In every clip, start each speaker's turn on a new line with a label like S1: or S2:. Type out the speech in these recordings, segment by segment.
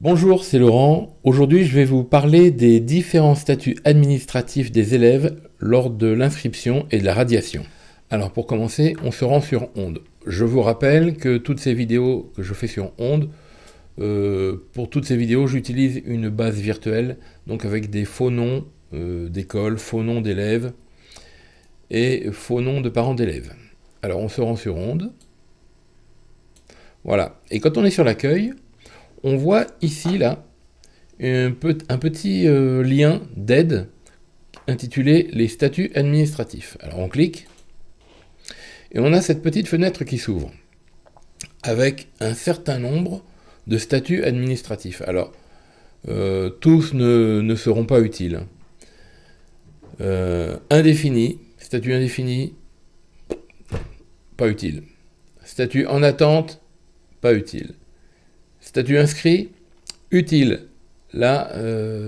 S1: Bonjour, c'est Laurent. Aujourd'hui, je vais vous parler des différents statuts administratifs des élèves lors de l'inscription et de la radiation. Alors pour commencer, on se rend sur Onde. Je vous rappelle que toutes ces vidéos que je fais sur Onde, pour toutes ces vidéos, j'utilise une base virtuelle, donc avec des faux noms d'école, faux noms d'élèves et faux noms de parents d'élèves. Alors on se rend sur Onde. Voilà. Et quand on est sur l'accueil, on voit ici, là, un petit lien d'aide intitulé « Les statuts administratifs ». Alors on clique, et on a cette petite fenêtre qui s'ouvre, avec un certain nombre de statuts administratifs. Alors, tous ne seront pas utiles. Indéfini, statut indéfini, pas utile. Statut en attente, pas utile. Statut inscrit, utile. Là,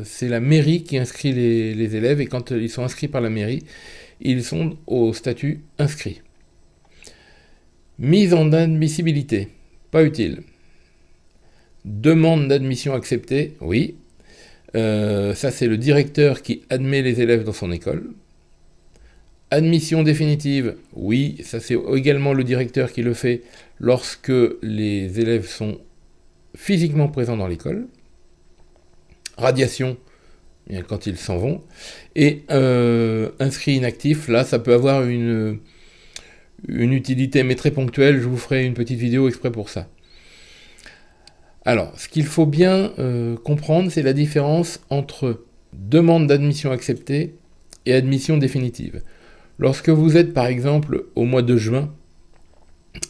S1: c'est la mairie qui inscrit les élèves, et quand ils sont inscrits par la mairie, ils sont au statut inscrit. Mise en admissibilité, pas utile. Demande d'admission acceptée, oui. Ça, c'est le directeur qui admet les élèves dans son école. Admission définitive, oui. Ça, c'est également le directeur qui le fait lorsque les élèves sont physiquement présents dans l'école. Radiation, bien quand ils s'en vont. Et inscrit inactif, là, ça peut avoir une utilité, mais très ponctuelle. Je vous ferai une petite vidéo exprès pour ça. Alors, ce qu'il faut bien comprendre, c'est la différence entre demande d'admission acceptée et admission définitive. Lorsque vous êtes, par exemple, au mois de juin,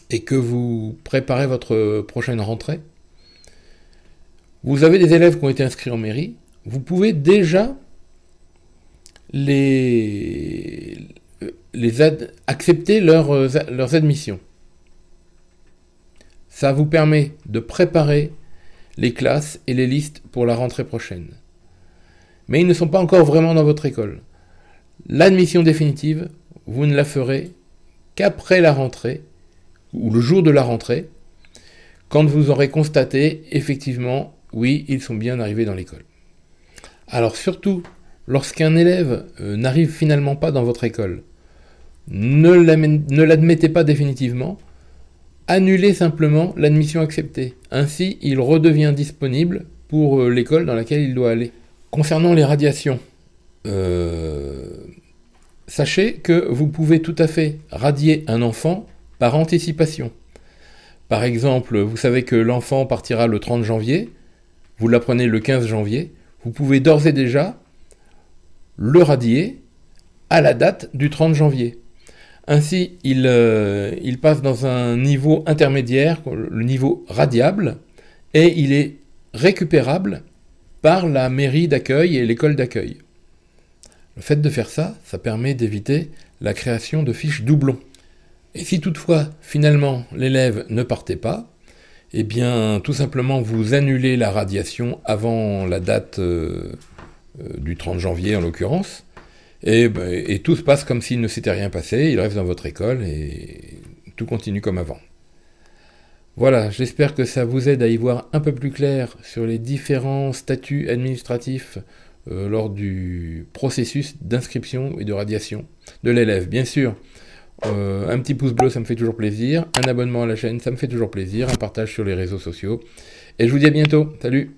S1: et que vous préparez votre prochaine rentrée, vous avez des élèves qui ont été inscrits en mairie, vous pouvez déjà accepter leurs admissions. Ça vous permet de préparer les classes et les listes pour la rentrée prochaine. Mais ils ne sont pas encore vraiment dans votre école. L'admission définitive, vous ne la ferez qu'après la rentrée, ou le jour de la rentrée, quand vous aurez constaté, effectivement, oui, ils sont bien arrivés dans l'école. Alors surtout, lorsqu'un élève n'arrive finalement pas dans votre école, ne l'admettez pas définitivement, annulez simplement l'admission acceptée. Ainsi, il redevient disponible pour l'école dans laquelle il doit aller. Concernant les radiations, sachez que vous pouvez tout à fait radier un enfant par anticipation. Par exemple, vous savez que l'enfant partira le 30 janvier, vous l'apprenez le 15 janvier, vous pouvez d'ores et déjà le radier à la date du 30 janvier. Ainsi, il passe dans un niveau intermédiaire, le niveau radiable, et il est récupérable par la mairie d'accueil et l'école d'accueil. Le fait de faire ça, ça permet d'éviter la création de fiches doublons. Et si toutefois, finalement, l'élève ne partait pas, eh bien, tout simplement, vous annulez la radiation avant la date du 30 janvier, en l'occurrence, et tout se passe comme s'il ne s'était rien passé, il reste dans votre école, et tout continue comme avant. Voilà, j'espère que ça vous aide à y voir un peu plus clair sur les différents statuts administratifs lors du processus d'inscription et de radiation de l'élève. Bien sûr, un petit pouce bleu, ça me fait toujours plaisir. Un abonnement à la chaîne, ça me fait toujours plaisir. Un partage sur les réseaux sociaux. Et je vous dis à bientôt. Salut!